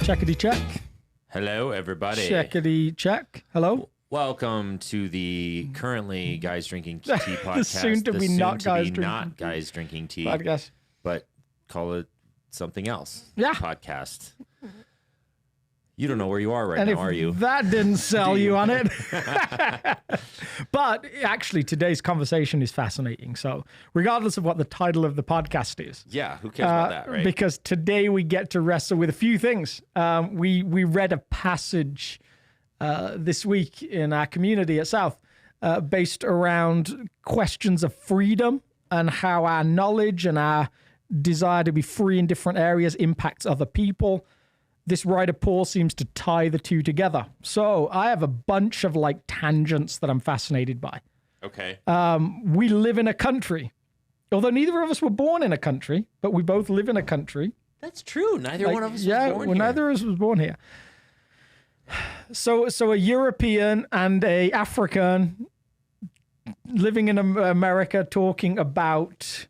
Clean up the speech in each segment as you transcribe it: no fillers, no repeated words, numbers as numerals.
Checkity check. Hello, everybody. Checkity check. Hello. Welcome to the currently Guys Drinking Tea podcast. The soon-to-be not Guys Drinking Tea Podcast. but call it something else. Yeah. Podcast. You don't know where you are right now, are you? That didn't sell you on it. But actually, today's conversation is fascinating. So regardless of what the title of the podcast is. Yeah, who cares about that, right? Because today we get to wrestle with a few things. We read a passage this week in our community at South based around questions of freedom and how our knowledge and our desire to be free in different areas impacts other people. This writer, Paul, seems to tie the two together. So I have a bunch of like tangents that I'm fascinated by. Okay. We live in a country, although neither of us were born in a country, but we both live in a country. That's true. Neither one of us was born here. Neither of us was born here. So a European and a African living in America talking about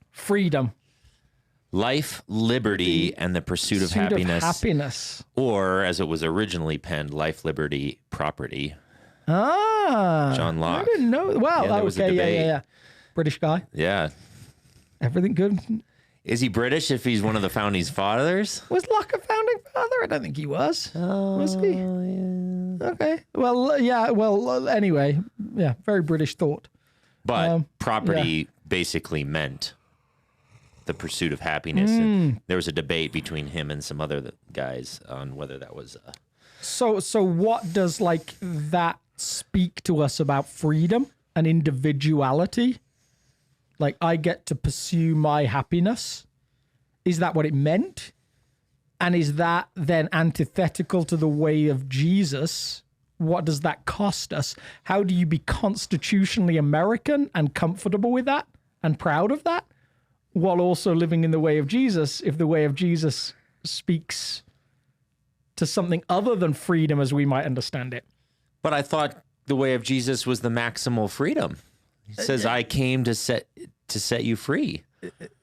freedom. Life, liberty, and the pursuit of happiness. Or, as it was originally penned, life, liberty, property. John Locke. I didn't know. Well, there was a debate. Yeah. British guy. Yeah. Everything good? Is he British if he's one of the founding fathers? Was Locke a founding father? I don't think he was. Was he? Yeah. Okay. Well, yeah. Well, anyway, yeah. Very British thought. But property basically meant the pursuit of happiness. And there was a debate between him and some other guys on whether that was. So what does like that speak to us about freedom and individuality? Like, I get to pursue my happiness. Is that what it meant? And is that then antithetical to the way of Jesus? What does that cost us? How do you be constitutionally American and comfortable with that and proud of that, while also living in the way of Jesus, if the way of Jesus speaks to something other than freedom as we might understand it? But I thought the way of Jesus was the maximal freedom. He says, I came to set you free.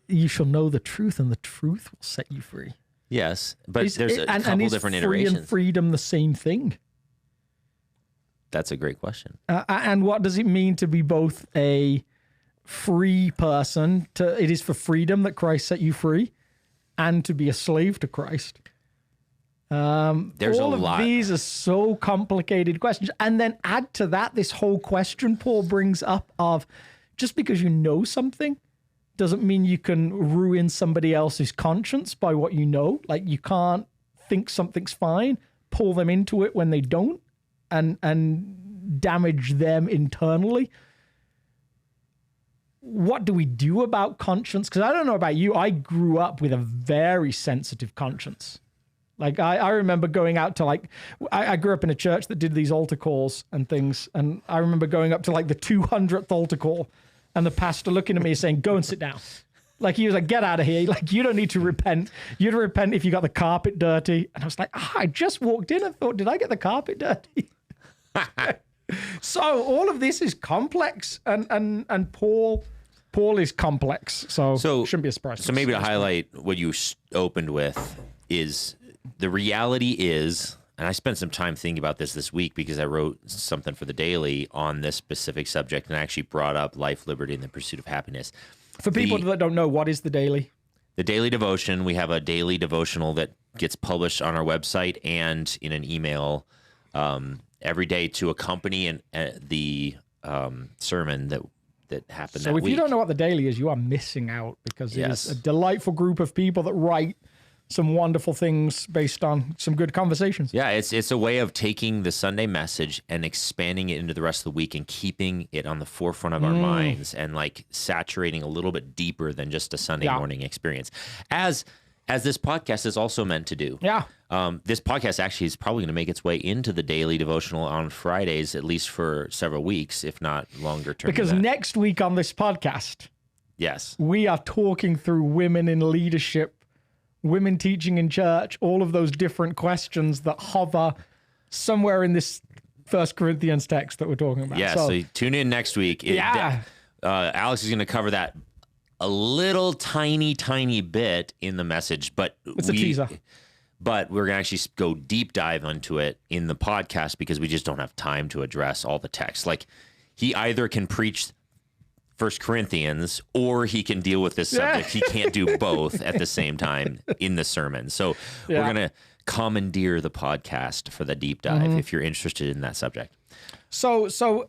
You shall know the truth, and the truth will set you free. Yes, but there's a couple different iterations. Free and freedom the same thing? That's a great question. And what does it mean to be both a free person? It is for freedom that Christ set you free, and to be a slave to Christ. There's all a lot. Of these are so complicated questions. And then add to that this whole question Paul brings up of just because you know something doesn't mean you can ruin somebody else's conscience by what you know. Like, you can't think something's fine, pull them into it when they don't, and damage them internally. What do we do about conscience? Because I don't know about you, I grew up with a very sensitive conscience. Like, I remember going out to, like, I grew up in a church that did these altar calls and things. And I remember going up to, like, the 200th altar call and the pastor looking at me saying, go and sit down. Like, he was like, get out of here. Like, you don't need to repent. You'd repent if you got the carpet dirty. And I was like, I just walked in and thought, did I get the carpet dirty? So all of this is complex. And Paul is complex. So shouldn't be a surprise. So maybe to highlight what you opened with is... The reality is, and I spent some time thinking about this week because I wrote something for the Daily on this specific subject, and I actually brought up life, liberty, and the pursuit of happiness. For people that don't know, what is the Daily? The Daily Devotion, we have a daily devotional that gets published on our website and in an email every day to accompany the sermon that happened that week. So if you don't know what the Daily is, you are missing out, because it is a delightful group of people that write some wonderful things based on some good conversations. Yeah, it's a way of taking the Sunday message and expanding it into the rest of the week and keeping it on the forefront of our minds and like saturating a little bit deeper than just a Sunday morning experience. As this podcast is also meant to do. Yeah. This podcast actually is probably going to make its way into the daily devotional on Fridays, at least for several weeks, if not longer term. Because next week on this podcast, yes, we are talking through women in leadership, women teaching in church, all of those different questions that hover somewhere in this 1 Corinthians text that we're talking about. Yeah, so tune in next week. Alex is going to cover that a little tiny bit in the message, but it's a teaser. but we're going to actually go deep dive into it in the podcast because we just don't have time to address all the text. Like, he either can preach First Corinthians or he can deal with this subject. He can't do both at the same time in the sermon. So we're going to commandeer the podcast for the deep dive if you're interested in that subject. So for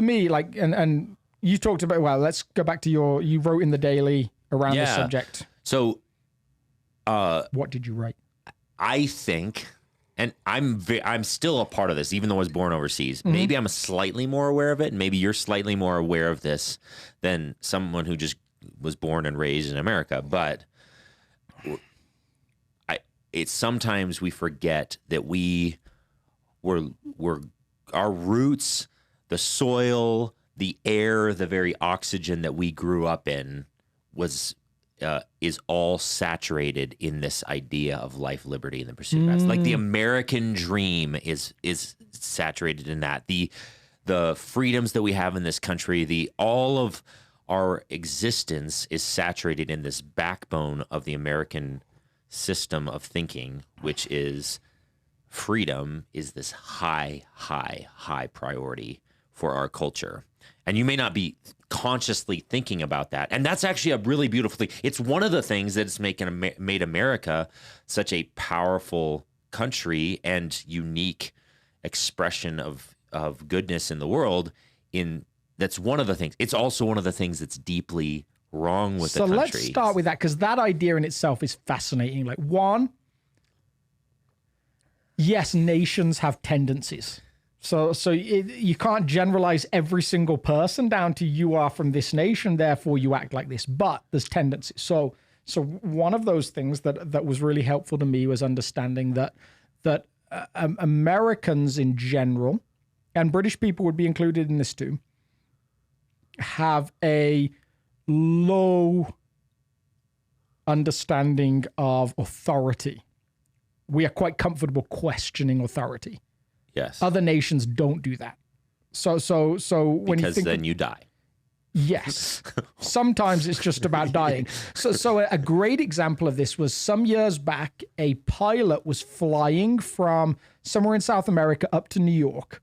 me, like, and you talked about, well, let's go back to you wrote in the daily around the subject. So what did you write? I think, and I'm still a part of this, even though I was born overseas. Maybe I'm slightly more aware of it, and maybe you're slightly more aware of this than someone who just was born and raised in America. But it's sometimes we forget that we're our roots, the soil, the air, the very oxygen that we grew up in is all saturated in this idea of life, liberty, and the pursuit of happiness. Like the American dream is saturated in that. The freedoms that we have in this country, all of our existence is saturated in this backbone of the American system of thinking, which is freedom is this high priority for our culture. And you may not be consciously thinking about that. And that's actually a really beautiful thing. It's one of the things that's made America such a powerful country and unique expression of goodness in the world. That's one of the things. It's also one of the things that's deeply wrong with the country. So let's start with that, because that idea in itself is fascinating. Like, one, yes, nations have tendencies. So you can't generalize every single person down to you are from this nation, therefore you act like this. But there's tendencies. So one of those things that was really helpful to me was understanding that Americans in general, and British people would be included in this too, have a low understanding of authority. We are quite comfortable questioning authority. Yes. Other nations don't do that. So when because you think then you die. Yes. Sometimes it's just about dying. So a great example of this was some years back, a pilot was flying from somewhere in South America up to New York.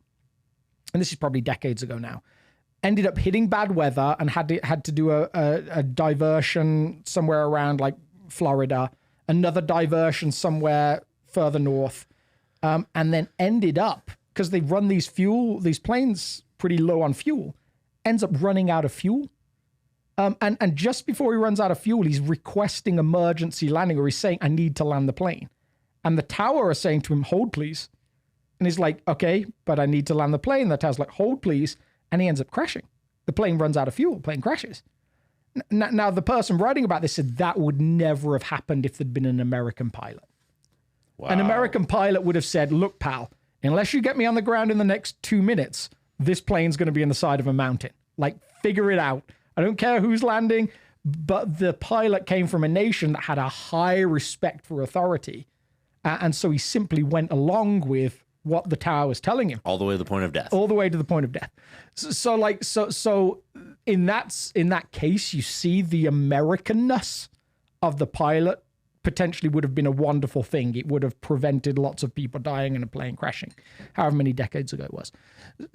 And this is probably decades ago now. Ended up hitting bad weather and had to do a diversion somewhere around like Florida, another diversion somewhere further north. And then ended up, because they run these planes pretty low on fuel, ends up running out of fuel. And just before he runs out of fuel, he's requesting emergency landing, or he's saying, I need to land the plane. And the tower are saying to him, hold, please. And he's like, okay, but I need to land the plane. The tower's like, hold, please. And he ends up crashing. The plane runs out of fuel. Plane crashes. Now, the person writing about this said that would never have happened if there'd been an American pilot. Wow. An American pilot would have said, look, pal, unless you get me on the ground in the next 2 minutes, this plane's going to be in the side of a mountain. Like, figure it out. I don't care who's landing, but the pilot came from a nation that had a high respect for authority. And so he simply went along with what the tower was telling him. All the way to the point of death. All the way to the point of death. So in that case, you see the Americanness of the pilot potentially would have been a wonderful thing. It would have prevented lots of people dying and a plane crashing, however many decades ago it was.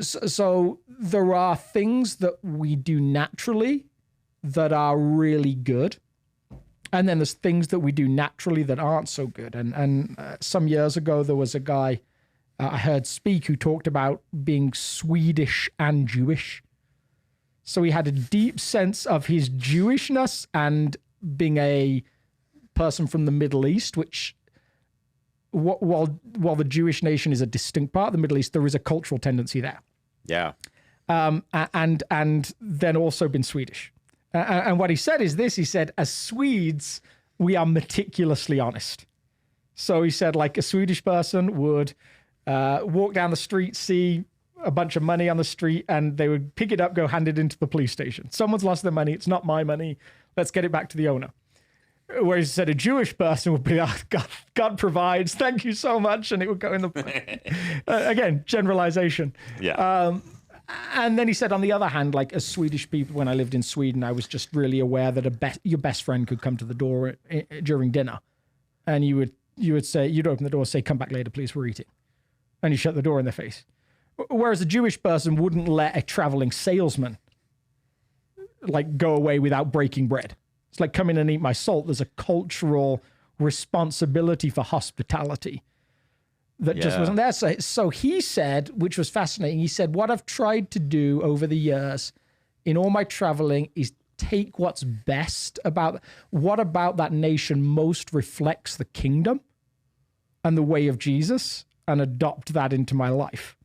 So there are things that we do naturally that are really good. And then there's things that we do naturally that aren't so good. And some years ago, there was a guy I heard speak who talked about being Swedish and Jewish. So he had a deep sense of his Jewishness and being a person from the Middle East, which while the Jewish nation is a distinct part of the Middle East, there is a cultural tendency there. Yeah. And then also been Swedish. And what he said is this, he said, as Swedes, we are meticulously honest. So he said, like, a Swedish person would walk down the street, see a bunch of money on the street, and they would pick it up, go hand it into the police station. Someone's lost their money. It's not my money. Let's get it back to the owner. Whereas he said a Jewish person would be, oh, God provides, thank you so much, and it would go in the... again, generalization. Yeah. And then he said, on the other hand, like, as Swedish people, when I lived in Sweden, I was just really aware that your best friend could come to the door during dinner. and you would say, you'd open the door, say, "Come back later, please, we're eating," and you shut the door in their face. Whereas a Jewish person wouldn't let a traveling salesman like go away without breaking bread. It's like, "Come in and eat my salt." There's a cultural responsibility for hospitality that just wasn't there. So he said, which was fascinating, he said, "What I've tried to do over the years in all my traveling is take what's best about what about that nation most reflects the kingdom and the way of Jesus and adopt that into my life."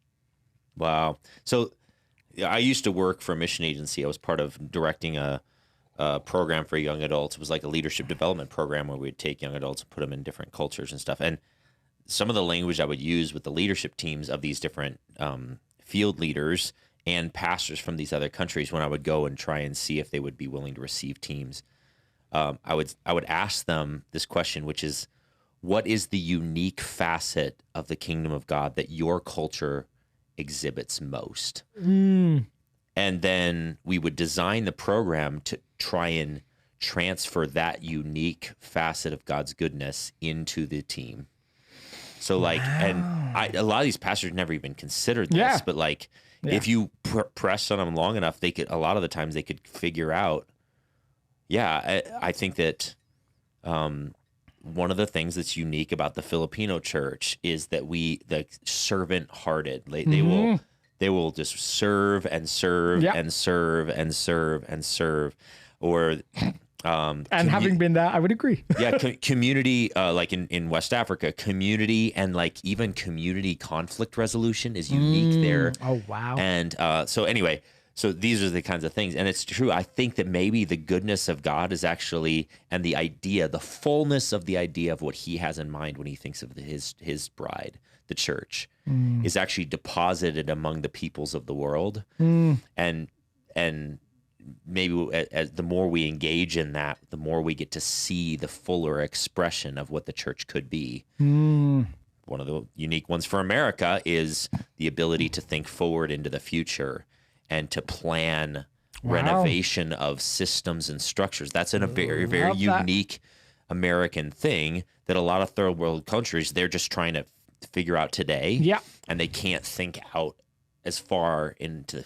Wow. So I used to work for a mission agency. I was part of directing a program for young adults. It was like a leadership development program where we'd take young adults and put them in different cultures and stuff. And some of the language I would use with the leadership teams of these different field leaders and pastors from these other countries, when I would go and try and see if they would be willing to receive teams, I would ask them this question, which is, what is the unique facet of the kingdom of God that your culture exhibits most? And then we would design the program to try and transfer that unique facet of God's goodness into the team. So like, and a lot of these pastors never even considered this, but like, if you press on them long enough, they could, a lot of the times they could figure out, I think that one of the things that's unique about the Filipino church is that the servant-hearted, they will just serve and serve and serve and serve and serve, or and having been there, I would agree. Community, like in West Africa, community and like even community conflict resolution is unique there. Oh, wow. And so anyway, so these are the kinds of things. And it's true. I think that maybe the goodness of God is actually, and the idea, the fullness of the idea of what he has in mind when he thinks of his bride, the church, is actually deposited among the peoples of the world. And maybe as the more we engage in that, the more we get to see the fuller expression of what the church could be. One of the unique ones for America is the ability to think forward into the future and to plan renovation of systems and structures. That's a very, very unique American thing that a lot of third world countries, they're just trying to figure out today. Yeah. And they can't think out as far into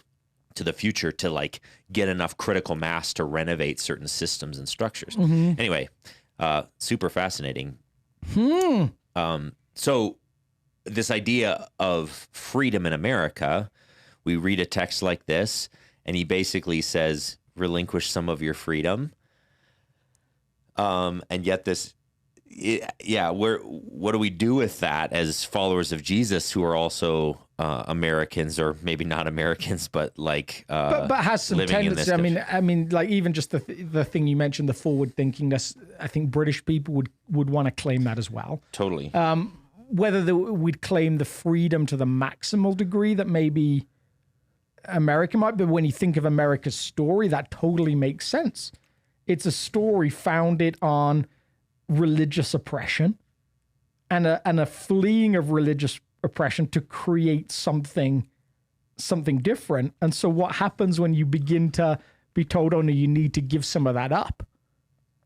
the future to like get enough critical mass to renovate certain systems and structures. Anyway, super fascinating. So this idea of freedom in America, we read a text like this, and he basically says, relinquish some of your freedom. And yet what do we do with that as followers of Jesus who are also Americans, or maybe not Americans, but like but has some tendency. I mean, like even just the thing you mentioned, the forward thinkingness. I think British people would want to claim that as well. Totally. Whether we'd claim the freedom to the maximal degree that maybe America might, but when you think of America's story, that totally makes sense. It's a story founded on religious oppression and a fleeing of religious oppression to create something different. And so what happens when you begin to be told, oh no, you need to give some of that up?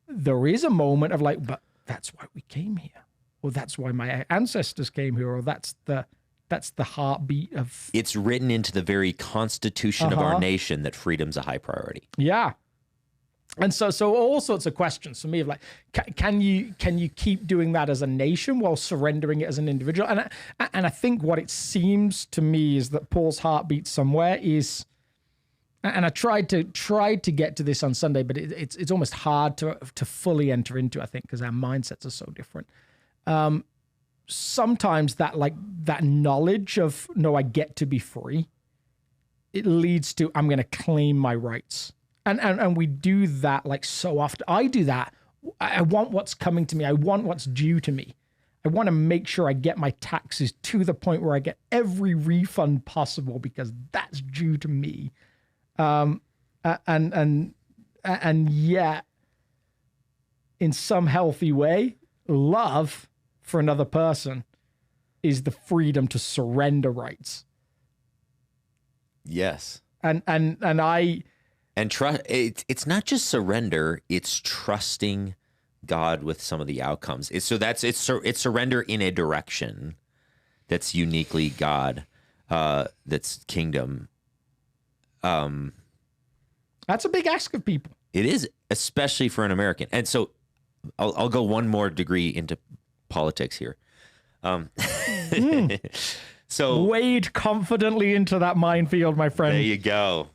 There is a moment of like, but that's why we came here, or that's why my ancestors came here, or that's the heartbeat of... It's written into the very constitution of our nation that freedom's a high priority. Yeah. And so all sorts of questions for me of like, can you keep doing that as a nation while surrendering it as an individual? And I think what it seems to me is that Paul's heartbeat somewhere is, and I tried to get to this on Sunday, but it's almost hard to fully enter into, I think, because our mindsets are so different. Sometimes that knowledge of, no, I get to be free, it leads to, I'm going to claim my rights. And we do that like so often. I do that. I want what's coming to me. I want what's due to me. I want to make sure I get my taxes to the point where I get every refund possible because that's due to me. And yet, in some healthy way, love for another person is the freedom to surrender rights. Yes. And trust. It's not just surrender, it's trusting God with some of the outcomes. It's surrender in a direction that's uniquely God, that's kingdom. That's a big ask of people. It is, especially for an American. And so I'll go one more degree into politics here. So wade confidently into that minefield, my friend. There you go.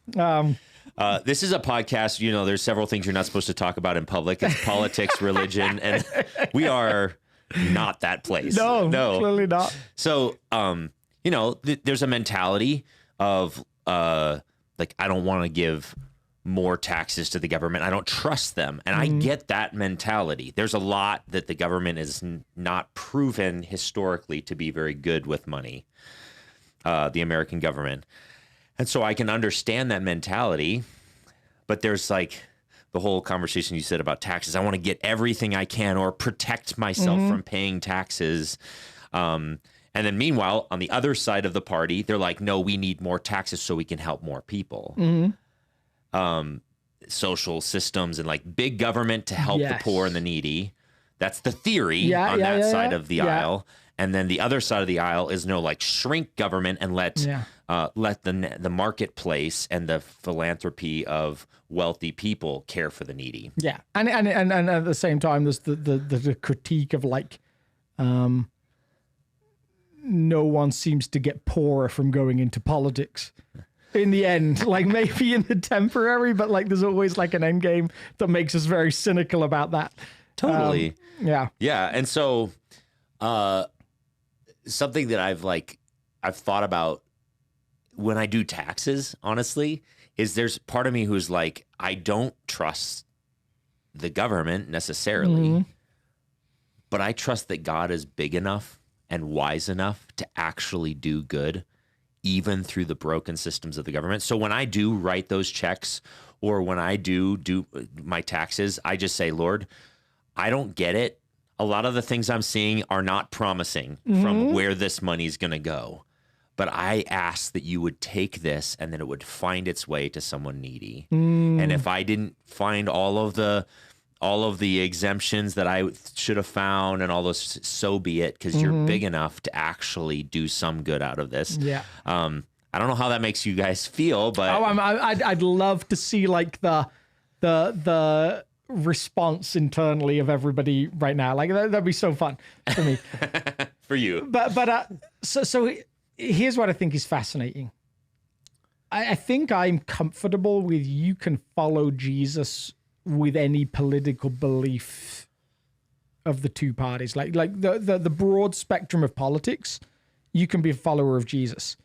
This is a podcast. You know, there's several things you're not supposed to talk about in public. It's politics, religion, and we are not that place. No, clearly not. So, you know, there's a mentality of like, I don't want to give more taxes to the government. I don't trust them. And I get that mentality. There's a lot that the government is not proven historically to be very good with money, the American government. And so I can understand that mentality, but there's like the whole conversation you said about taxes. I want to get everything I can or protect myself from paying taxes. And then meanwhile, on the other side of the party, they're like, no, we need more taxes so we can help more people. Social systems and like big government to help the poor and the needy. That's the theory on that side of the aisle. And then the other side of the aisle is no, like, shrink government and let the marketplace and the philanthropy of wealthy people care for the needy. Yeah, and at the same time, there's the critique of like, no one seems to get poorer from going into politics. In the end, like maybe in the temporary, but like there's always like an end game that makes us very cynical about that. Totally. Yeah. And so, something that I've thought about when I do taxes, honestly, is there's part of me who's like, I don't trust the government necessarily, but I trust that God is big enough and wise enough to actually do good, even through the broken systems of the government. So when I do write those checks or when I do my taxes, I just say, Lord, I don't get it. A lot of the things I'm seeing are not promising from where this money is going to go. But I ask that you would take this and that it would find its way to someone needy. And if I didn't find all of the exemptions that I should have found and all those, so be it, because you're big enough to actually do some good out of this. Yeah. I don't know how that makes you guys feel, but I'd love to see like the response internally of everybody right now. Like that'd be so fun for me. For you. But so here's what I think is fascinating. I think I'm comfortable with you can follow Jesus with any political belief of the two parties. Like the broad spectrum of politics, you can be a follower of Jesus.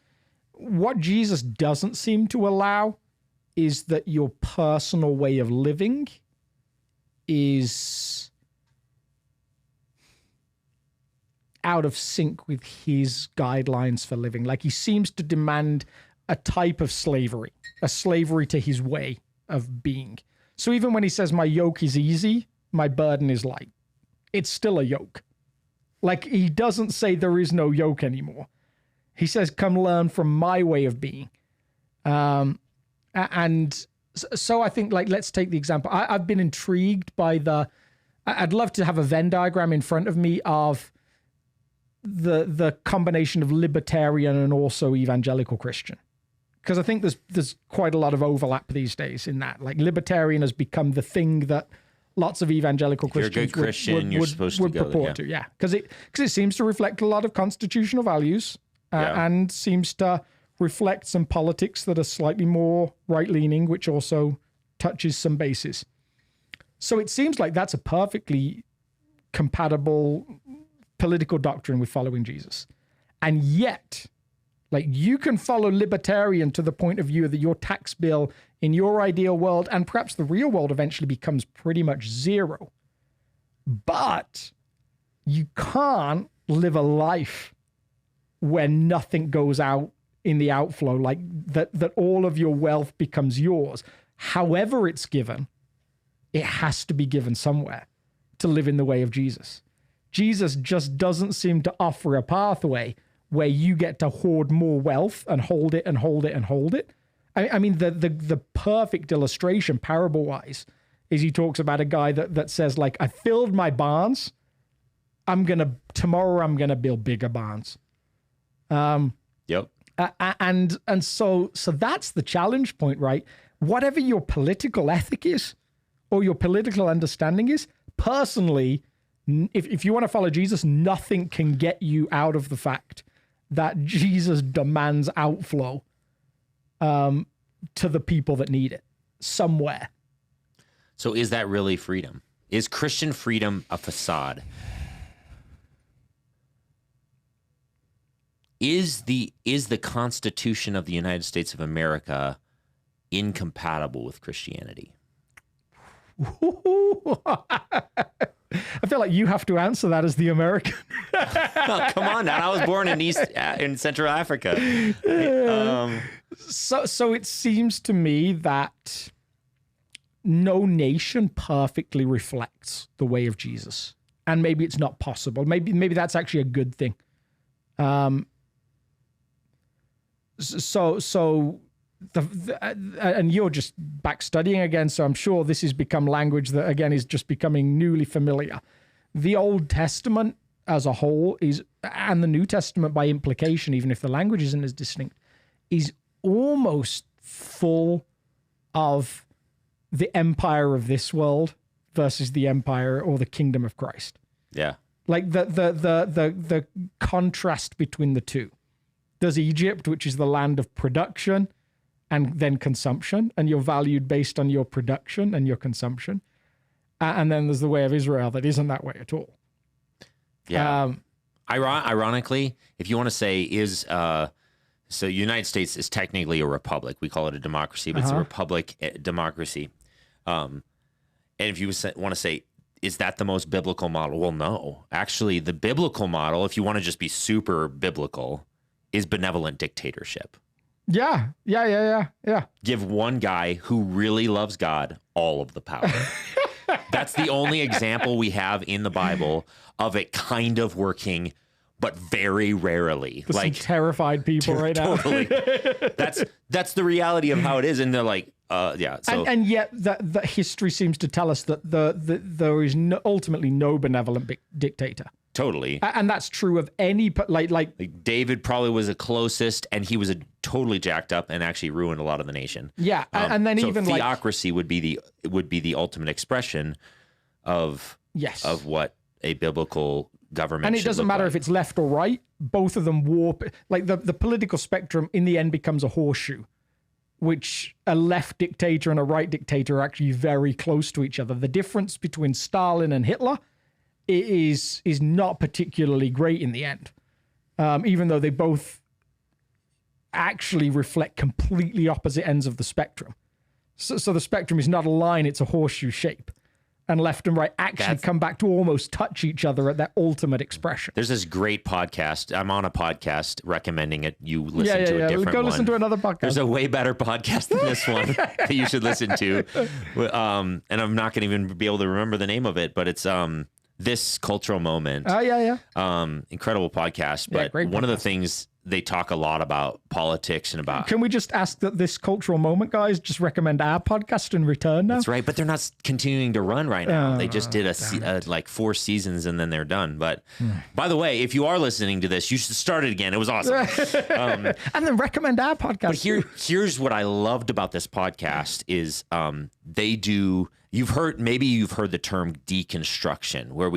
What Jesus doesn't seem to allow is that your personal way of living is out of sync with his guidelines for living. Like he seems to demand a type of slavery, a slavery to his way of being. So even when he says my yoke is easy, my burden is light, it's still a yoke. Like he doesn't say there is no yoke anymore. He says, come learn from my way of being. And so I think, like, let's take the example. I've been intrigued by I'd love to have a Venn diagram in front of me of the combination of libertarian and also evangelical Christian. Because I think there's quite a lot of overlap these days in that. Like libertarian has become the thing that lots of evangelical Christians you're a good Christian, you're supposed to go purport to. Yeah, because it seems to reflect a lot of constitutional values and seems to reflect some politics that are slightly more right-leaning, which also touches some bases. So it seems like that's a perfectly compatible political doctrine with following Jesus. And yet, like, you can follow libertarian to the point of view that your tax bill in your ideal world and perhaps the real world eventually becomes pretty much zero. But you can't live a life where nothing goes out in the outflow, like that all of your wealth becomes yours. However it's given, it has to be given somewhere to live in the way of Jesus. Jesus just doesn't seem to offer a pathway where you get to hoard more wealth and hold it and hold it and hold it. I mean, the perfect illustration, parable-wise, is he talks about a guy that says, like, I filled my barns. Tomorrow I'm gonna build bigger barns. Yep. And so that's the challenge point, right? Whatever your political ethic is or your political understanding is, personally, if you want to follow Jesus, nothing can get you out of the fact that Jesus demands outflow to the people that need it somewhere. So is that really freedom? Is Christian freedom a facade? Is the Constitution of the United States of America incompatible with Christianity? I feel like you have to answer that as the American. Oh, come on now. I was born in Central Africa. So it seems to me that no nation perfectly reflects the way of Jesus. And maybe it's not possible. Maybe that's actually a good thing. And you're just back studying again, so I'm sure this has become language that, again, is just becoming newly familiar. The Old Testament as a whole and the New Testament by implication, even if the language isn't as distinct, is almost full of the empire of this world versus the empire or the kingdom of Christ. Yeah. Like the contrast between the two. There's Egypt, which is the land of production and then consumption, and you're valued based on your production and your consumption. And then there's the way of Israel that isn't that way at all. Yeah. Ironically, if you want to say so United States is technically a republic. We call it a democracy, but it's a republic democracy. And if you want to say, is that the most biblical model? Well, no. Actually, the biblical model, if you want to just be super biblical, is benevolent dictatorship. Yeah. Give one guy who really loves God all of the power. That's the only example we have in the Bible of it kind of working, but very rarely. There's some terrified people right now. Totally. That's the reality of how it is. And they're like, yeah. So, and yet that history seems to tell us that there is ultimately no benevolent dictator. Totally. And that's true of any, like David probably was the closest, and he was totally jacked up and actually ruined a lot of the nation. Yeah. And then so even theocracy would be the ultimate expression of what a biblical government and it doesn't matter if it's left or right. Both of them warp. Like the political spectrum in the end becomes a horseshoe, which a left dictator and a right dictator are actually very close to each other. The difference between Stalin and Hitler is not particularly great in the end, even though they both actually reflect completely opposite ends of the spectrum. So the spectrum is not a line, it's a horseshoe shape. And left and right actually come back to almost touch each other at that ultimate expression. There's this great podcast. I'm on a podcast recommending it. You listen to a different one. Go listen to another podcast. There's a way better podcast than this one that you should listen to. And I'm not going to even be able to remember the name of it, but it's This Cultural Moment. Oh, yeah. Incredible podcast. But one of the things, they talk a lot about politics and about... Can we just ask that This Cultural Moment guys just recommend our podcast in return now? That's right, but they're not continuing to run right now. They just did like 4 seasons and then they're done. But by the way, if you are listening to this, you should start it again. It was awesome. And then recommend our podcast. But here's what I loved about this podcast is they do... You've heard the term deconstruction, where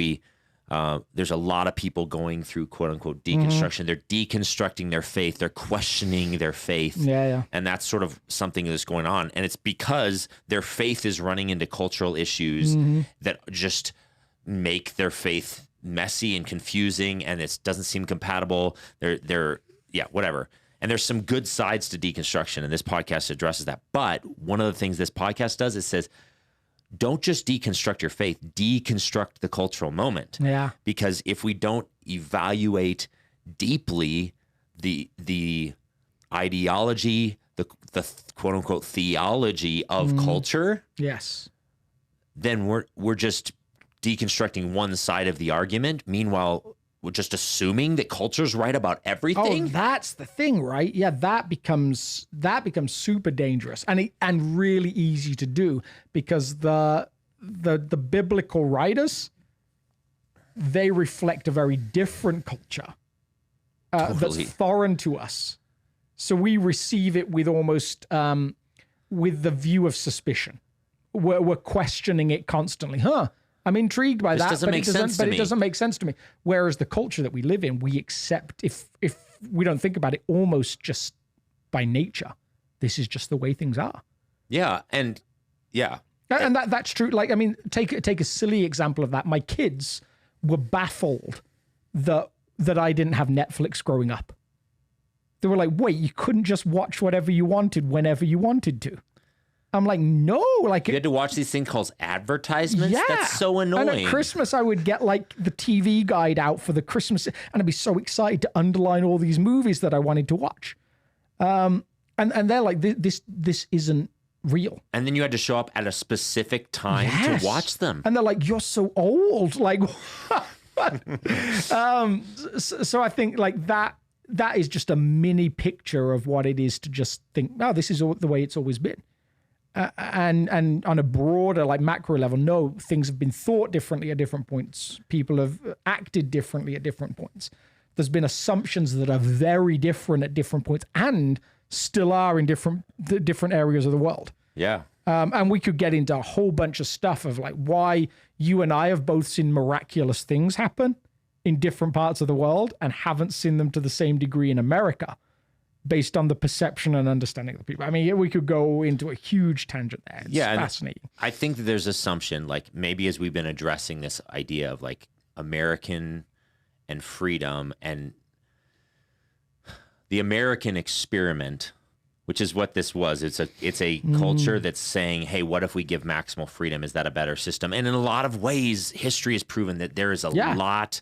there's a lot of people going through quote unquote deconstruction. They're deconstructing their faith. They're questioning their faith. Yeah. And that's sort of something that's going on. And it's because their faith is running into cultural issues that just make their faith messy and confusing, and it doesn't seem compatible. They're whatever. And there's some good sides to deconstruction, and this podcast addresses that. But one of the things this podcast does, it says, don't just deconstruct your faith, deconstruct the cultural moment. Yeah. Because if we don't evaluate deeply the ideology, the quote unquote theology of culture, yes, then we're just deconstructing one side of the argument. Meanwhile, we're just assuming that culture's right about everything. Oh, that's the thing, right? Yeah, that becomes super dangerous and really easy to do, because the the biblical writers, they reflect a very different culture that's foreign to us. So we receive it with almost with the view of suspicion. We're questioning it constantly. I'm intrigued by that, but it doesn't make sense to me. Whereas the culture that we live in, we accept, if we don't think about it, almost just by nature, this is just the way things are. Yeah, and that's true. Like, I mean, take a silly example of that. My kids were baffled that I didn't have Netflix growing up. They were like, wait, you couldn't just watch whatever you wanted whenever you wanted to. I'm like, no. Like, you had to watch these things called advertisements? Yeah. That's so annoying. And at Christmas, I would get like the TV guide out for the Christmas, and I'd be so excited to underline all these movies that I wanted to watch. And they're like, this isn't real. And then you had to show up at a specific time to watch them. And they're like, you're so old. Like, so I think like that is just a mini picture of what it is to just think, oh, this is the way it's always been. And on a broader, like macro level, no, things have been thought differently at different points. People have acted differently at different points. There's been assumptions that are very different at different points and still are in different areas of the world. Yeah. And we could get into a whole bunch of stuff of like why you and I have both seen miraculous things happen in different parts of the world and haven't seen them to the same degree in America, based on the perception and understanding of the people. I mean, we could go into a huge tangent there. It's fascinating. I think that there's assumption, like maybe as we've been addressing this idea of like American and freedom and the American experiment, which is what this was. It's a culture that's saying, hey, what if we give maximal freedom? Is that a better system? And in a lot of ways, history has proven that there is a lot.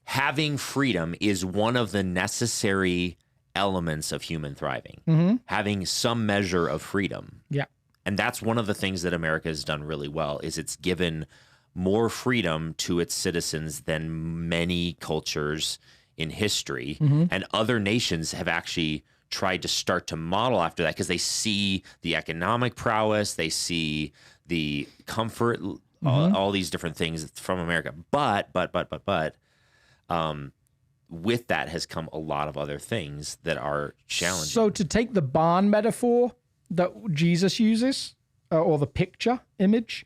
Having freedom is one of the necessary elements of human thriving, having some measure of freedom. Yeah. And that's one of the things that America has done really well is it's given more freedom to its citizens than many cultures in history. And other nations have actually tried to start to model after that because they see the economic prowess, they see the comfort, all these different things from America. But with that has come a lot of other things that are challenging. So to take the barn metaphor that Jesus uses, or the picture image,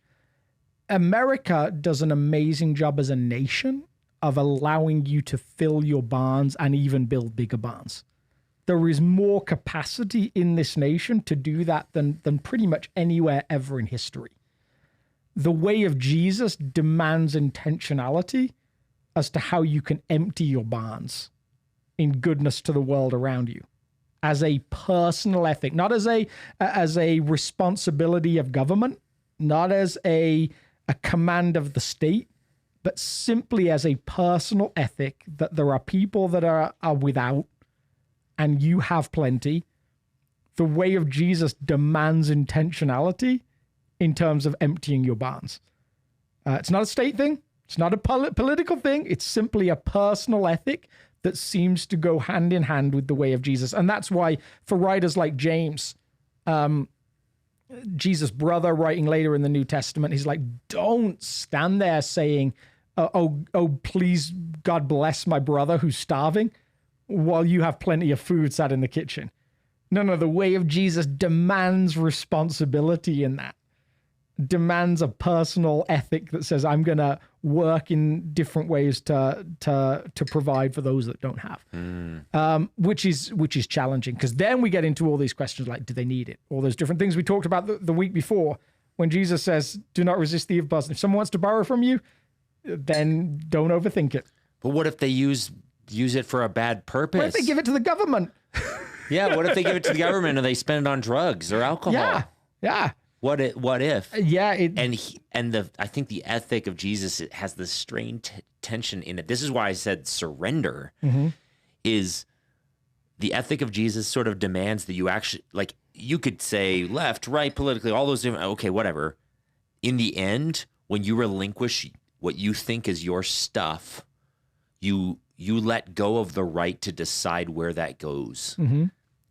America does an amazing job as a nation of allowing you to fill your barns and even build bigger barns. There is more capacity in this nation to do that than pretty much anywhere ever in history. The way of Jesus demands intentionality as to how you can empty your barns in goodness to the world around you as a personal ethic, not as a responsibility of government, not as a command of the state, but simply as a personal ethic that there are people that are without and you have plenty. The way of Jesus demands intentionality in terms of emptying your barns. It's not a state thing. It's not a political thing. It's simply a personal ethic that seems to go hand in hand with the way of Jesus. And that's why for writers like James, Jesus' brother, writing later in the New Testament, he's like, don't stand there saying, oh, please, God bless my brother who's starving while you have plenty of food sat in the kitchen. No, the way of Jesus demands responsibility in that. Demands a personal ethic that says I'm going to work in different ways to provide for those that don't have, which is challenging because then we get into all these questions like, do they need it? All those different things we talked about the week before when Jesus says, do not resist the evil person. If someone wants to borrow from you, then don't overthink it. But what if they use it for a bad purpose? What if they give it to the government? Yeah, what if they give it to the government and they spend it on drugs or alcohol? Yeah. What if? Yeah, I think the ethic of Jesus has this strange tension in it. This is why I said surrender. Is the ethic of Jesus sort of demands that you actually, like, you could say left, right, politically, all those different, okay, whatever. In the end, when you relinquish what you think is your stuff, you let go of the right to decide where that goes.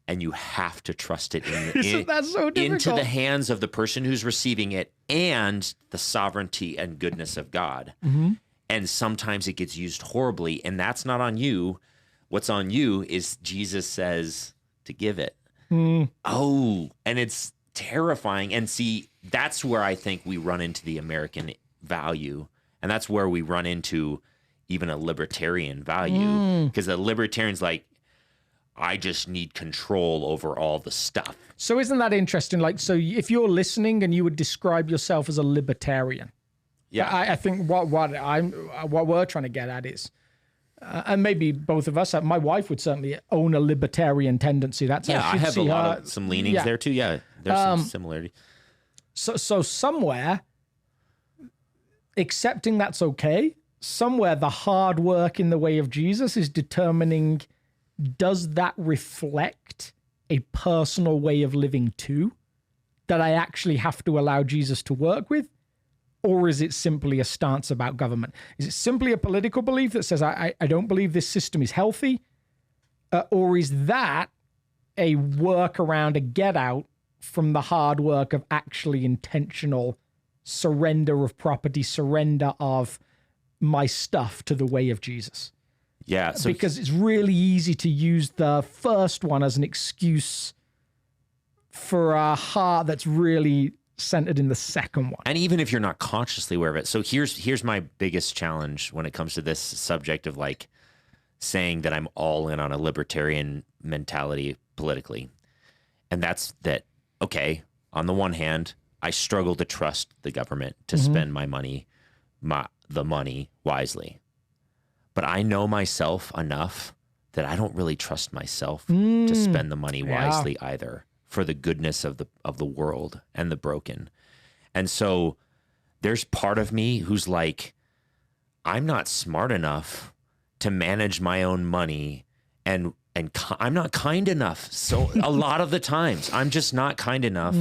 and you have to trust it Isn't that so difficult? into the hands of the person who's receiving it and the sovereignty and goodness of God. Mm-hmm. And sometimes it gets used horribly, and that's not on you. What's on you is Jesus says to give it. Oh, and it's terrifying. And see, that's where I think we run into the American value, and that's where we run into even a libertarian value, because the libertarian's like, I just need control over all the stuff. So isn't that interesting? Like, so if you're listening and you would describe yourself as a libertarian, Yeah, I think what we're trying to get at is, and maybe both of us, my wife would certainly own a libertarian tendency. That's how I have a lot of some leanings there too. Yeah, there's some similarity. So somewhere, accepting that's okay. Somewhere, the hard work in the way of Jesus is determining, does that reflect a personal way of living too, that I actually have to allow Jesus to work with? Or is it simply a stance about government? Is it simply a political belief that says, I don't believe this system is healthy? Or is that a workaround, a get out from the hard work of actually intentional surrender of property, surrender of my stuff to the way of Jesus? Yeah. So because it's really easy to use the first one as an excuse for a heart that's really centered in the second one. And even if you're not consciously aware of it. So here's my biggest challenge when it comes to this subject of like saying that I'm all in on a libertarian mentality politically. And that's that, okay, on the one hand, I struggle to trust the government to spend my money, the money wisely. But I know myself enough that I don't really trust myself to spend the money wisely either, for the goodness of the world and the broken. And so there's part of me who's like, I'm not smart enough to manage my own money, and I'm not kind enough. So a lot of the times I'm just not kind enough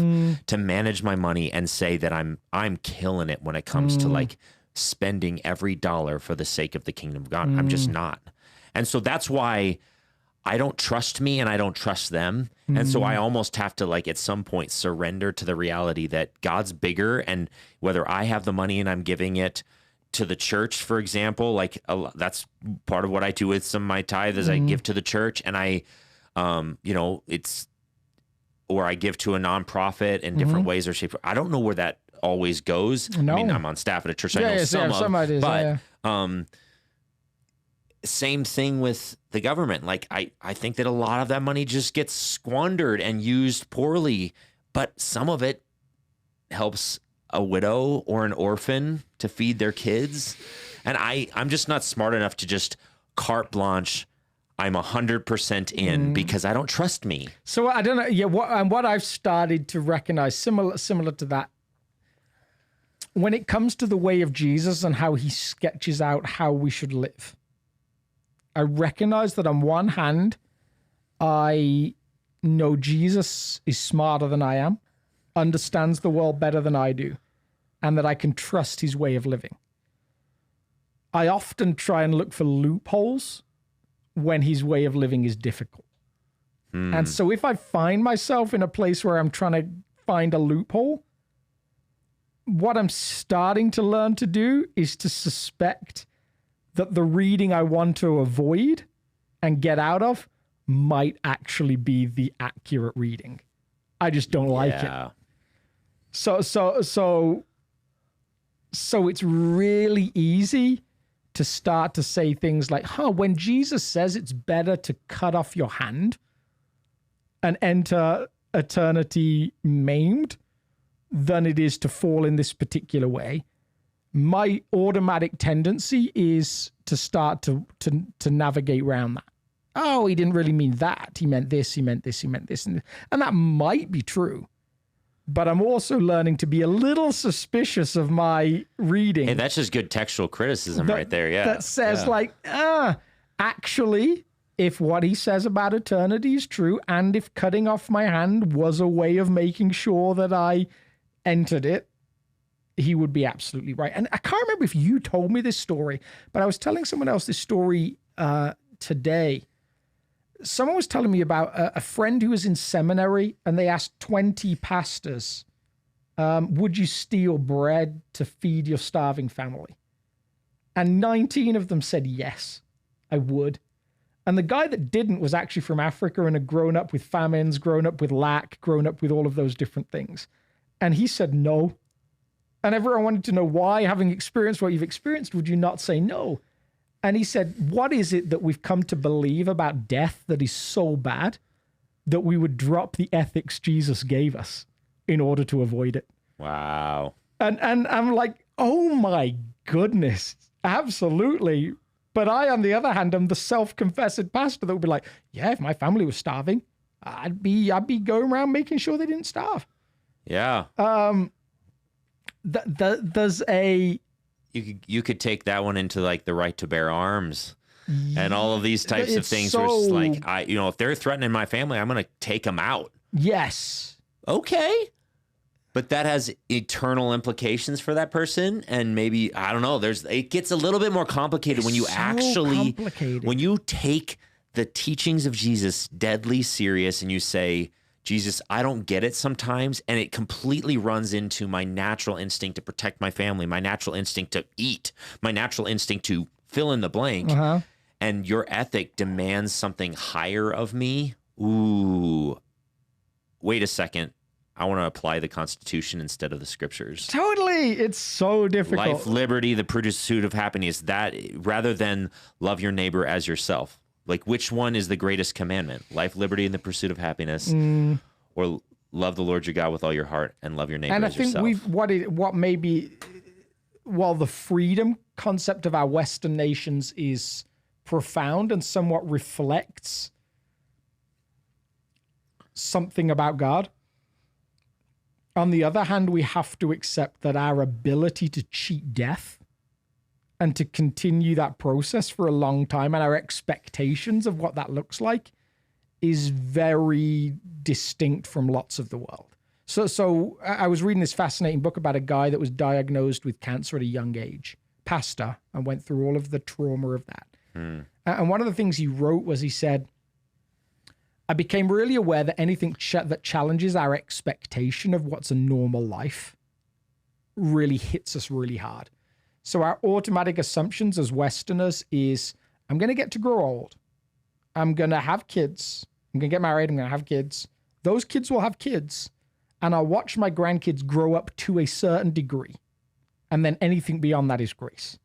to manage my money and say that I'm killing it when it comes to like spending every dollar for the sake of the kingdom of God. I'm just not. And so that's why I don't trust me and I don't trust them. And so I almost have to like at some point surrender to the reality that God's bigger, and whether I have the money and I'm giving it to the church, for example, like that's part of what I do with some of my tithe is I give to the church, and I, or I give to a nonprofit in different ways or shape. I don't know where that always goes. No. I mean, I'm on staff at a church. So I know some ideas, but same thing with the government. Like I think that a lot of that money just gets squandered and used poorly, but some of it helps a widow or an orphan to feed their kids. And I'm just not smart enough to just carte blanche, I'm 100% in because I don't trust me. So I don't know. Yeah. What I've started to recognize similar to that, when it comes to the way of Jesus and how he sketches out how we should live, I recognize that on one hand, I know Jesus is smarter than I am, understands the world better than I do, and that I can trust his way of living. I often try and look for loopholes when his way of living is difficult. And so if I find myself in a place where I'm trying to find a loophole, what I'm starting to learn to do is to suspect that the reading I want to avoid and get out of might actually be the accurate reading. I just don't like it. So it's really easy to start to say things like, when Jesus says it's better to cut off your hand and enter eternity maimed than it is to fall in this particular way, my automatic tendency is to start to navigate around that. Oh, he didn't really mean that. He meant this, he meant this, he meant this. And that might be true. But I'm also learning to be a little suspicious of my reading. Hey, that's just good textual criticism right there. Yeah. That says actually, if what he says about eternity is true, and if cutting off my hand was a way of making sure that I entered it, he would be absolutely right. And I can't remember if you told me this story, but I was telling someone else this story today. someone was telling me about a friend who was in seminary, and they asked 20 pastors, would you steal bread to feed your starving family? And 19 of them said, yes, I would. And the guy that didn't was actually from Africa and had grown up with famines, grown up with lack, grown up with all of those different things. And he said no. And everyone wanted to know why, having experienced what you've experienced, would you not say no? And he said, what is it that we've come to believe about death that is so bad that we would drop the ethics Jesus gave us in order to avoid it? Wow. And I'm like, oh my goodness, absolutely. But I, on the other hand, am the self-confessed pastor that would be like, yeah, if my family was starving, I'd be going around making sure they didn't starve. Yeah. There's a... You could take that one into like the right to bear arms and all of these types of things. So... Where it's like, if they're threatening my family, I'm going to take them out. Yes. Okay. But that has eternal implications for that person. And maybe, I don't know, it gets a little bit more complicated when you when you take the teachings of Jesus deadly serious and you say, Jesus, I don't get it sometimes. And it completely runs into my natural instinct to protect my family, my natural instinct to eat, my natural instinct to fill in the blank. Uh-huh. And your ethic demands something higher of me. Ooh, wait a second. I want to apply the Constitution instead of the Scriptures. Totally. It's so difficult. Life, liberty, the pursuit of happiness, that rather than love your neighbor as yourself. Like, which one is the greatest commandment? Life, liberty, and the pursuit of happiness, or love the Lord your God with all your heart and love your neighbor as yourself. And I think what maybe, while the freedom concept of our Western nations is profound and somewhat reflects something about God, on the other hand, we have to accept that our ability to cheat death and to continue that process for a long time and our expectations of what that looks like is very distinct from lots of the world. So I was reading this fascinating book about a guy that was diagnosed with cancer at a young age, pastor, and went through all of the trauma of that. And one of the things he wrote was, he said, I became really aware that anything that challenges our expectation of what's a normal life really hits us really hard. So our automatic assumptions as Westerners is, I'm going to get to grow old. I'm going to have kids. I'm going to get married. I'm going to have kids. Those kids will have kids. And I'll watch my grandkids grow up to a certain degree. And then anything beyond that is grace.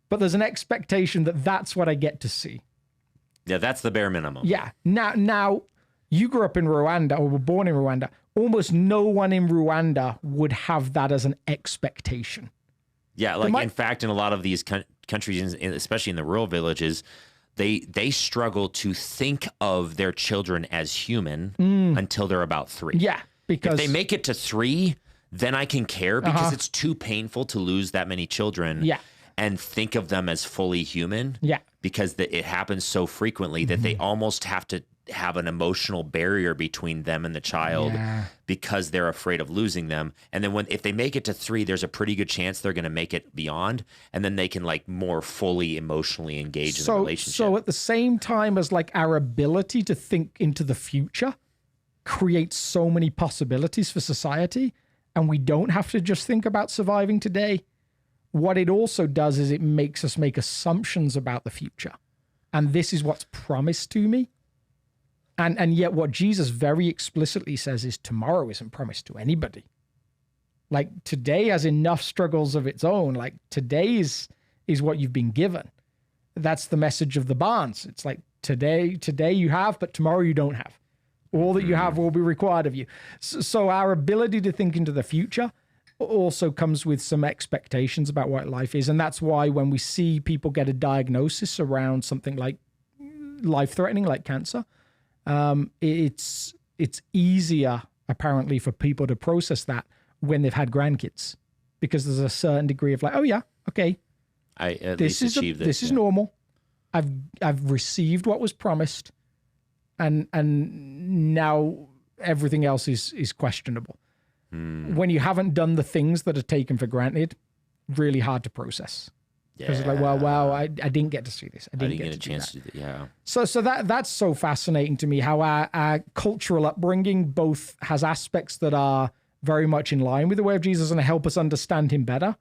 But there's an expectation that that's what I get to see. Yeah, that's the bare minimum. Yeah. Now, you grew up in Rwanda or were born in Rwanda. Almost no one in Rwanda would have that as an expectation. Yeah, like in fact, in a lot of these countries, especially in the rural villages, they struggle to think of their children as human until they're about 3. Yeah, because if they make it to 3, then I can care because it's too painful to lose that many children. Yeah. And think of them as fully human. Yeah. Because it happens so frequently that they almost have to have an emotional barrier between them and the child because they're afraid of losing them. And then if they make it to 3, there's a pretty good chance they're going to make it beyond. And then they can like more fully emotionally engage in the relationship. So at the same time as like our ability to think into the future creates so many possibilities for society, and we don't have to just think about surviving today. What it also does is it makes us make assumptions about the future. And this is what's promised to me. And yet what Jesus very explicitly says is tomorrow isn't promised to anybody. Like today has enough struggles of its own. Like today is what you've been given. That's the message of the Barnes. It's like today you have, but tomorrow you don't have. All that you have will be required of you. So our ability to think into the future also comes with some expectations about what life is. And that's why when we see people get a diagnosis around something like life-threatening, like cancer, it's easier, apparently, for people to process that when they've had grandkids. Because there's a certain degree of like, oh yeah, okay. This is normal. I've received what was promised. And now everything else is questionable. When you haven't done the things that are taken for granted, really hard to process. Because it's like, well, I didn't get to see this. I didn't get a chance to do that. Yeah. So that's so fascinating to me, how our cultural upbringing both has aspects that are very much in line with the way of Jesus and help us understand him better,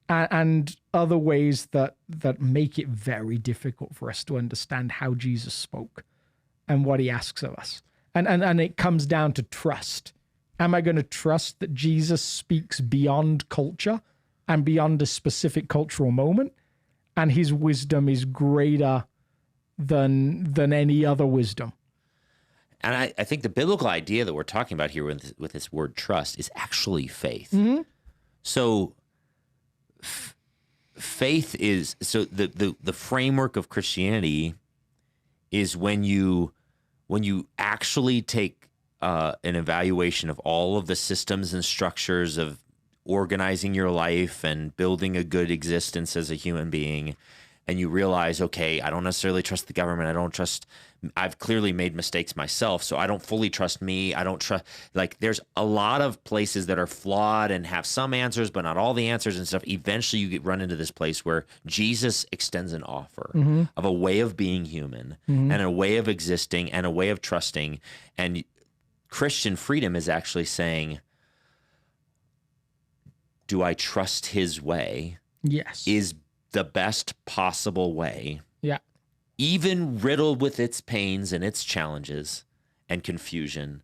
and other ways that make it very difficult for us to understand how Jesus spoke and what he asks of us. And it comes down to trust. Am I going to trust that Jesus speaks beyond culture and beyond a specific cultural moment, and his wisdom is greater than any other wisdom? And I think the biblical idea that we're talking about here with this word trust is actually faith. So faith is, so the framework of Christianity is when you actually take an evaluation of all of the systems and structures of organizing your life and building a good existence as a human being, and you realize, okay, I don't necessarily trust the government. I've clearly made mistakes myself, so I don't fully trust me. I don't trust, like, there's a lot of places that are flawed and have some answers, but not all the answers and stuff. Eventually you run into this place where Jesus extends an offer of a way of being human and a way of existing and a way of trusting. And Christian freedom is actually saying, do I trust his way? Yes. Is the best possible way. Yeah. Even riddled with its pains and its challenges and confusion,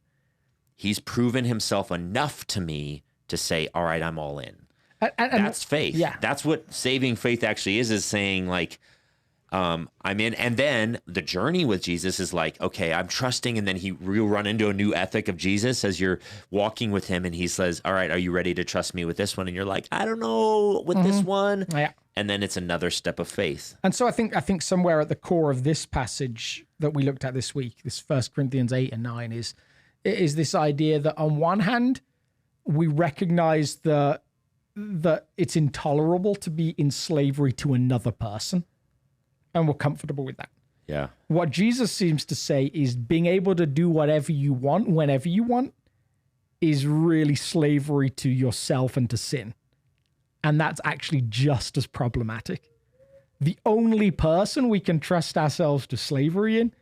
he's proven himself enough to me to say, all right, I'm all in. And that's faith. Yeah. That's what saving faith actually is saying, like, I'm in. And then the journey with Jesus is like, okay, I'm trusting. And then you'll run into a new ethic of Jesus as you're walking with him. And he says, all right, are you ready to trust me with this one? And you're like, I don't know with this one. Yeah. And then it's another step of faith. And so I think somewhere at the core of this passage that we looked at this week, this 1 Corinthians 8 and 9, is this idea that on one hand, we recognize that it's intolerable to be in slavery to another person, and we're comfortable with that. Yeah. What Jesus seems to say is being able to do whatever you want, whenever you want, is really slavery to yourself and to sin. And that's actually just as problematic. The only person we can trust ourselves to slavery in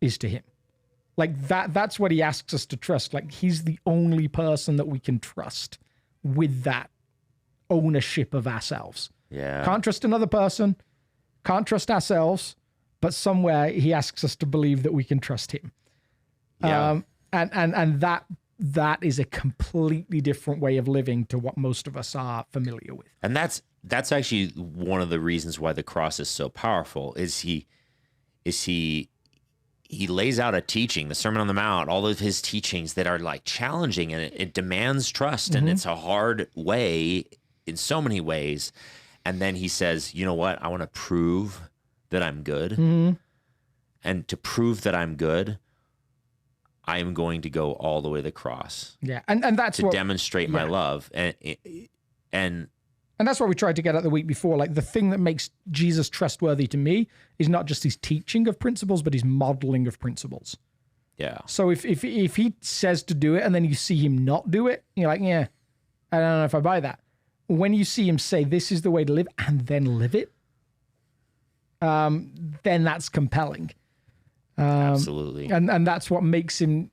is to him. Like that's what he asks us to trust. Like, he's the only person that we can trust with that ownership of ourselves. Yeah. Can't trust another person, can't trust ourselves, but somewhere he asks us to believe that we can trust him. Yeah. And that is a completely different way of living to what most of us are familiar with. And that's actually one of the reasons why the cross is so powerful. Is he lays out a teaching, the Sermon on the Mount, all of his teachings that are like challenging, and it demands trust, and it's a hard way in so many ways. And then he says, you know what? I want to prove that I'm good. And to prove that I'm good, I am going to go all the way to the cross. Yeah, and that's to demonstrate my love, and that's what we tried to get at the week before. Like, the thing that makes Jesus trustworthy to me is not just his teaching of principles, but his modeling of principles. Yeah. So if he says to do it and then you see him not do it, you're like, yeah, I don't know if I buy that. When you see him say this is the way to live and then live it, then that's compelling. Absolutely. And that's what makes him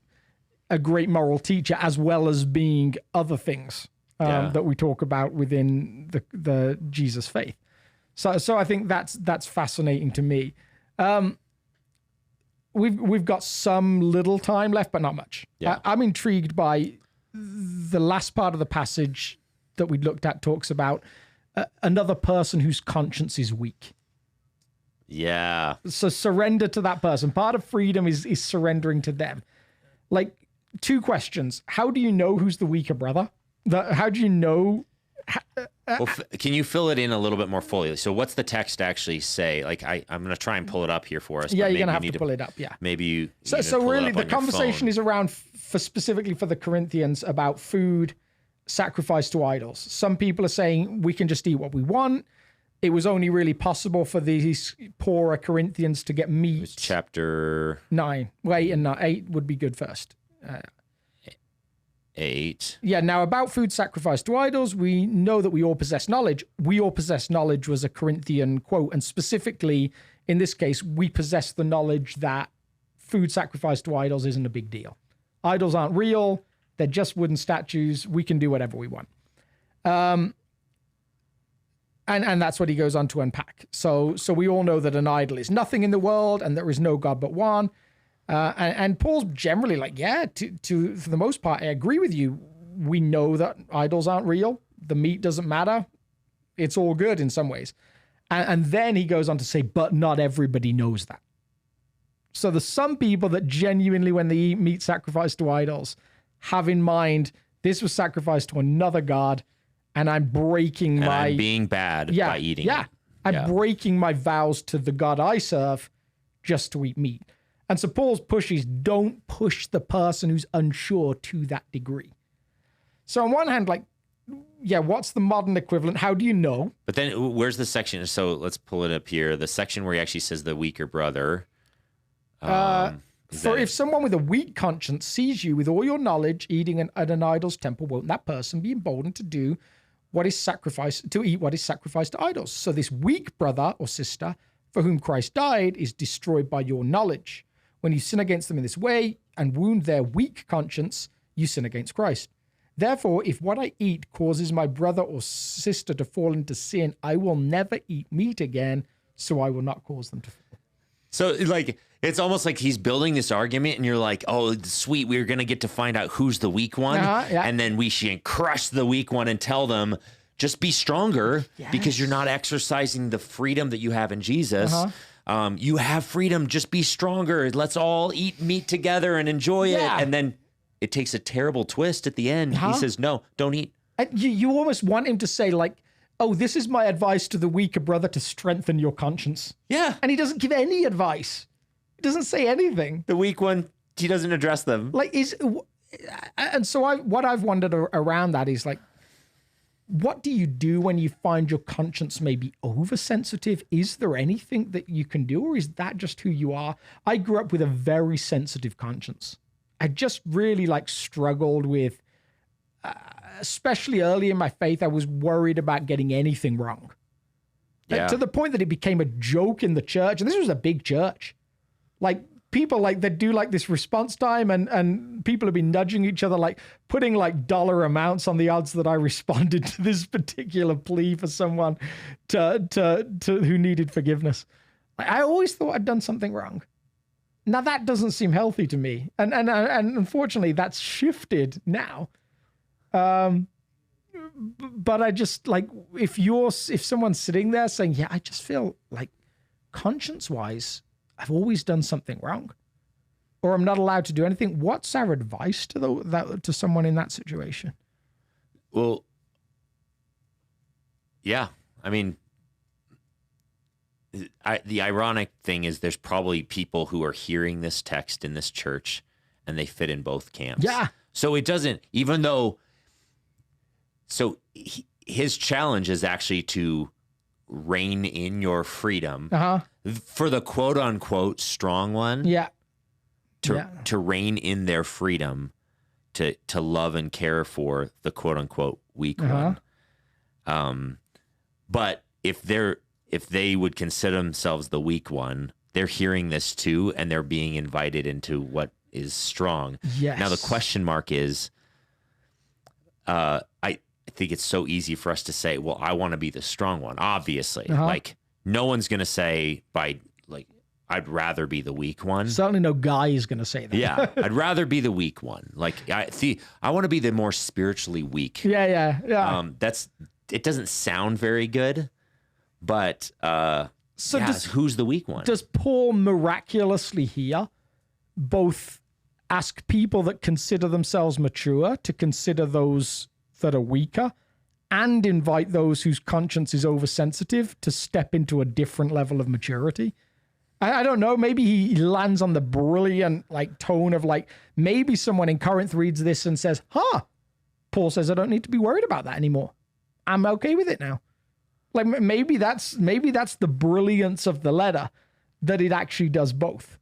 a great moral teacher, as well as being other things that we talk about within the Jesus faith. So I think that's fascinating to me. We've got some little time left, but not much. Yeah. I'm intrigued by the last part of the passage that we looked at. Talks about another person whose conscience is weak. Yeah. So surrender to that person. Part of freedom is surrendering to them. Like, two questions. How do you know who's the weaker brother? How do you know? Well, can you fill it in a little bit more fully? So what's the text actually say? Like, I'm going to try and pull it up here for us. Yeah, you're going to have to pull it up. Yeah. Maybe you So really the conversation is around, specifically for the Corinthians, about food, sacrifice to idols. Some people are saying we can just eat what we want. It was only really possible for these poorer Corinthians to get meat. It's chapter 9. Well, 8 and 9. 8 would be good first. 8. Yeah, now about food sacrificed to idols, we know that we all possess knowledge. We all possess knowledge was a Corinthian quote, and specifically in this case, we possess the knowledge that food sacrificed to idols isn't a big deal. Idols aren't real. They're just wooden statues. We can do whatever we want. And that's what he goes on to unpack. So we all know that an idol is nothing in the world and there is no God but one. And Paul's generally like, yeah, for the most part, I agree with you. We know that idols aren't real. The meat doesn't matter. It's all good in some ways. And then he goes on to say, but not everybody knows that. So there's some people that genuinely, when they eat meat sacrificed to idols, have in mind, this was sacrificed to another God, and I'm breaking I'm being bad by eating it. I'm breaking my vows to the God I serve just to eat meat. And so Paul's push is don't push the person who's unsure to that degree. So on one hand, like, yeah, what's the modern equivalent? How do you know? But then where's the section? So let's pull it up here. The section where he actually says the weaker brother. For if someone with a weak conscience sees you with all your knowledge eating at an idol's temple, won't that person be emboldened to do what is sacrificed, to eat what is sacrificed to idols? So this weak brother or sister for whom Christ died is destroyed by your knowledge. When you sin against them in this way and wound their weak conscience, you sin against Christ. Therefore, if what I eat causes my brother or sister to fall into sin, I will never eat meat again, so I will not cause them to fall. So, like, it's almost like he's building this argument, and you're like, oh, sweet, we're going to get to find out who's the weak one, and then we should crush the weak one and tell them, just be stronger, because you're not exercising the freedom that you have in Jesus. You have freedom, just be stronger. Let's all eat meat together and enjoy it. And then it takes a terrible twist at the end. He says, no, don't eat. And you almost want him to say, like, oh, this is my advice to the weaker brother to strengthen your conscience. Yeah. And he doesn't give any advice. He doesn't say anything. The weak one, he doesn't address them. Like, and so what I've wondered around that is, like, what do you do when you find your conscience may be oversensitive? Is there anything that you can do, or is that just who you are? I grew up with a very sensitive conscience. I just really, like, struggled with, especially early in my faith, I was worried about getting anything wrong. Yeah. To the point that it became a joke in the church. And this was a big church. Like, people, like, they do, like, this response time, and people have been nudging each other, like, putting, like, dollar amounts on the odds that I responded to this particular plea for someone to who needed forgiveness. I always thought I'd done something wrong. Now, that doesn't seem healthy to me. And unfortunately, that's shifted now. But I just, like, if someone's sitting there saying, yeah, I just feel like conscience-wise, I've always done something wrong, or I'm not allowed to do anything, what's our advice to someone in that situation? Well, yeah, I mean, the ironic thing is there's probably people who are hearing this text in this church and they fit in both camps. Yeah. So it doesn't, even though, so his challenge is actually to rein in your freedom for the quote unquote strong one. Yeah. To rein in their freedom to love and care for the quote unquote weak one. But if they would consider themselves the weak one, they're hearing this too, and they're being invited into what is strong. Yes. Now the question mark is, I think it's so easy for us to say, well, I want to be the strong one. Obviously, like no one's going to say I'd rather be the weak one. Certainly no guy is going to say that. Yeah. I'd rather be the weak one. Like I want to be the more spiritually weak. Yeah. It doesn't sound very good, but who's the weak one? Does Paul miraculously here both ask people that consider themselves mature to consider those that are weaker, and invite those whose conscience is oversensitive to step into a different level of maturity? I don't know. Maybe he lands on the brilliant, like, tone of, like, maybe someone in Corinth reads this and says, Paul says I don't need to be worried about that anymore. I'm okay with it now. Like, maybe that's the brilliance of the letter, that it actually does both.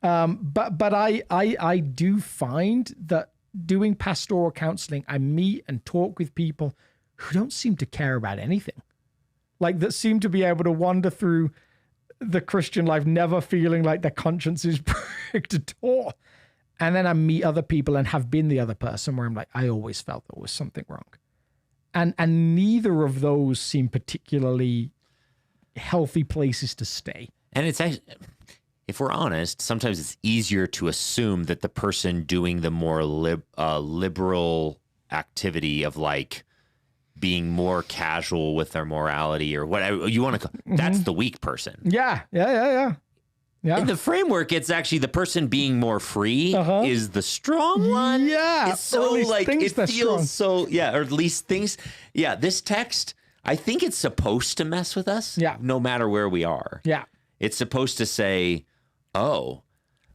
But I do find that doing pastoral counseling, I meet and talk with people who don't seem to care about anything. Like, that seem to be able to wander through the Christian life, never feeling like their conscience is pricked at all. And then I meet other people and have been the other person where I'm like, I always felt there was something wrong. And neither of those seem particularly healthy places to stay. And it's actually, if we're honest, sometimes it's easier to assume that the person doing the more liberal activity of like being more casual with their morality or whatever you want to call, that's the weak person. Yeah. In the framework, it's actually the person being more free is the strong one. Yeah. It's so like, it feels so, yeah, or at least things. Yeah. This text, I think it's supposed to mess with us. Yeah. No matter where we are. Yeah. It's supposed to say, oh,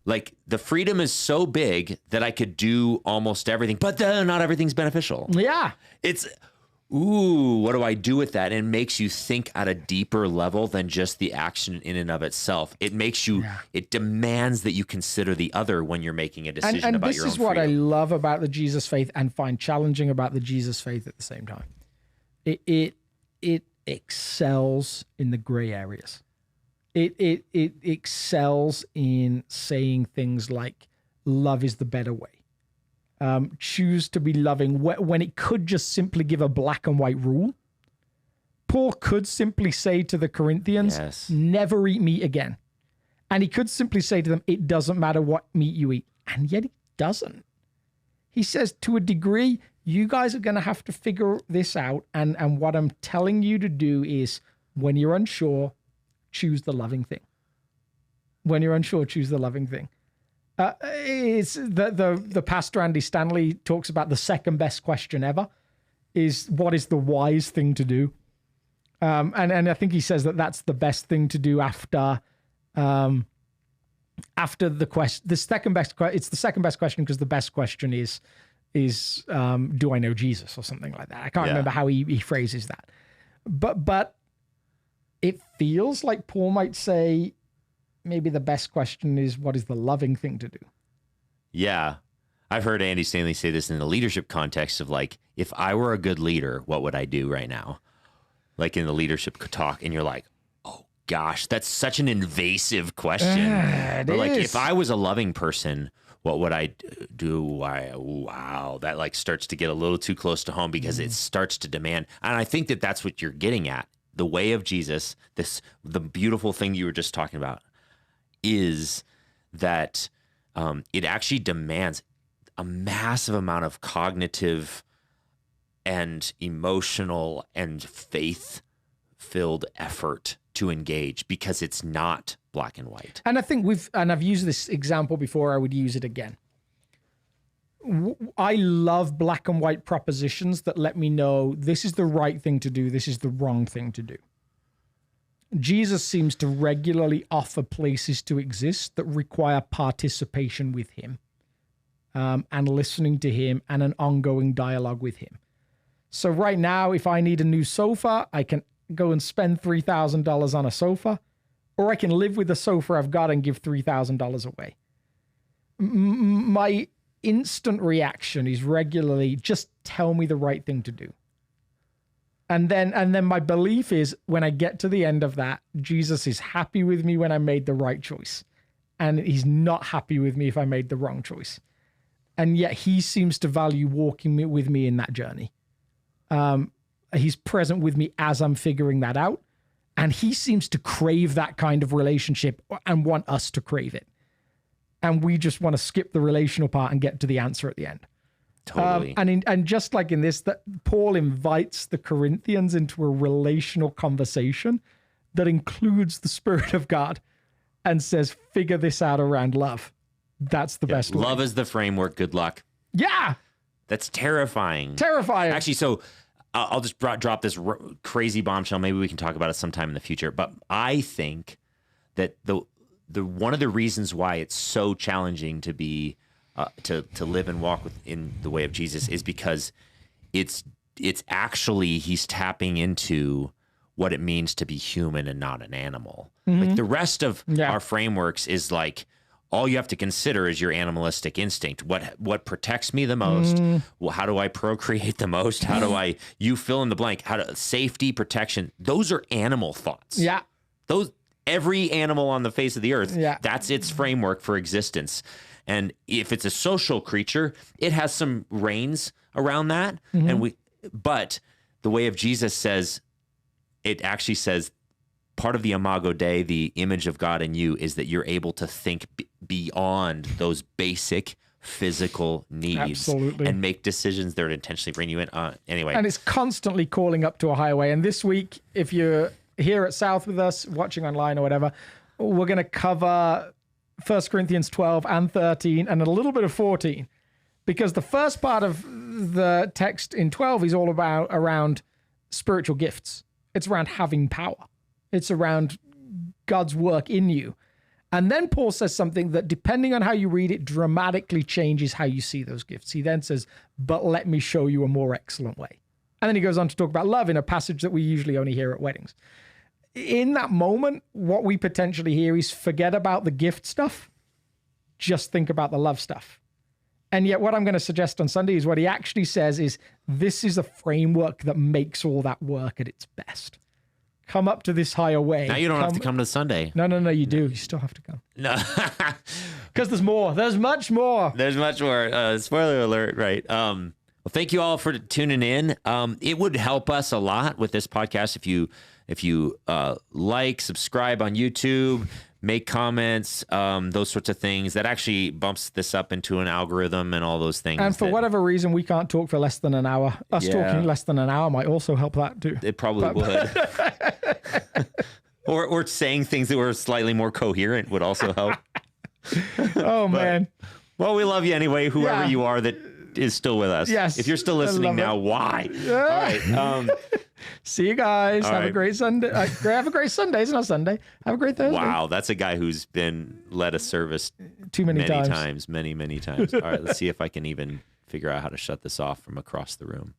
like the freedom is so big that I could do almost everything, but then not everything's beneficial. Yeah. It's, ooh, what do I do with that? And it makes you think at a deeper level than just the action in and of itself. It makes you, it demands that you consider the other when you're making a decision about your own freedom. And this is what I love about the Jesus faith and find challenging about the Jesus faith at the same time. It excels in the gray areas. It excels in saying things like, love is the better way. Choose to be loving when it could just simply give a black and white rule. Paul could simply say to the Corinthians, never eat meat again. And he could simply say to them, it doesn't matter what meat you eat. And yet he doesn't. He says, to a degree, you guys are going to have to figure this out. And what I'm telling you to do is, when you're unsure, choose the loving thing. When you're unsure, choose the loving thing. It's the pastor Andy Stanley talks about the second best question ever is, what is the wise thing to do? And I think he says that that's the best thing to do after the question. The second best it's the second best question because the best question is do I know Jesus or something like that? I can't remember how he phrases that, but it feels like Paul might say, maybe the best question is, what is the loving thing to do? Yeah. I've heard Andy Stanley say this in the leadership context of like, if I were a good leader, what would I do right now? Like in the leadership talk, and you're like, oh gosh, that's such an invasive question. Or like, if I was a loving person, what would I do? Wow, that like starts to get a little too close to home because it starts to demand. And I think that that's what you're getting at. The way of Jesus, the beautiful thing you were just talking about, is that it actually demands a massive amount of cognitive and emotional and faith-filled effort to engage, because it's not black and white. And I think I've used this example before, I would use it again. I love black and white propositions that let me know this is the right thing to do, this is the wrong thing to do. Jesus seems to regularly offer places to exist that require participation with him, and listening to him and an ongoing dialogue with him. So right now, if I need a new sofa, I can go and spend $3,000 on a sofa, or I can live with the sofa I've got and give $3,000 away. My instant reaction is regularly, just tell me the right thing to do. And then my belief is, when I get to the end of that, Jesus is happy with me when I made the right choice, and he's not happy with me if I made the wrong choice. And yet he seems to value walking with me in that journey. He's present with me as I'm figuring that out. And he seems to crave that kind of relationship and want us to crave it. And we just want to skip the relational part and get to the answer at the end. Totally. And just like in this, that Paul invites the Corinthians into a relational conversation that includes the Spirit of God and says, figure this out around love. That's the best way. Love is the framework. Good luck. Yeah. That's terrifying. Terrifying. Actually, so I'll just drop this crazy bombshell. Maybe we can talk about it sometime in the future. But I think that the one of the reasons why it's so challenging to be to live and walk in the way of Jesus is because it's actually, he's tapping into what it means to be human and not an animal. Like the rest of our frameworks is like, all you have to consider is your animalistic instinct. What protects me the most? Well, how do I procreate the most? How do you fill in the blank? Safety, protection. Those are animal thoughts. Yeah. Every animal on the face of the earth, that's its framework for existence. And if it's a social creature, it has some reins around that. But the way of Jesus says, it actually says, part of the Imago Dei, the image of God in you, is that you're able to think beyond those basic physical needs and make decisions that would intentionally bring you in. Anyway. And it's constantly calling up to a higher way. And this week, if you're here at South with us, watching online or whatever, we're going to cover 1 Corinthians 12 and 13 and a little bit of 14. Because the first part of the text in 12 is all around spiritual gifts. It's around having power. It's around God's work in you. And then Paul says something that, depending on how you read it, dramatically changes how you see those gifts. He then says, but let me show you a more excellent way. And then he goes on to talk about love in a passage that we usually only hear at weddings. In that moment, what we potentially hear is forget about the gift stuff. Just think about the love stuff. And yet what I'm going to suggest on Sunday is what he actually says is, this is a framework that makes all that work at its best. Come up to this higher way. Now you don't have to come to Sunday. No, you do. You still have to come. No. Because there's more. There's much more. There's much more. Spoiler alert, right? Well, thank you all for tuning in. It would help us a lot with this podcast if you like, subscribe on YouTube, make comments, those sorts of things. That actually bumps this up into an algorithm and all those things. And for whatever reason, we can't talk for less than an hour. Us talking less than an hour might also help that too. It probably would. or saying things that were slightly more coherent would also help. Man. Well, we love you anyway, whoever you are that is still with us. Yes. If you're still listening now, why? All right. See you guys. Have a great Sunday. Have a great Sunday. It's not Sunday. Have a great Thursday. Wow, that's a guy who's been led a service many times. Many times. All right, let's see if I can even figure out how to shut this off from across the room.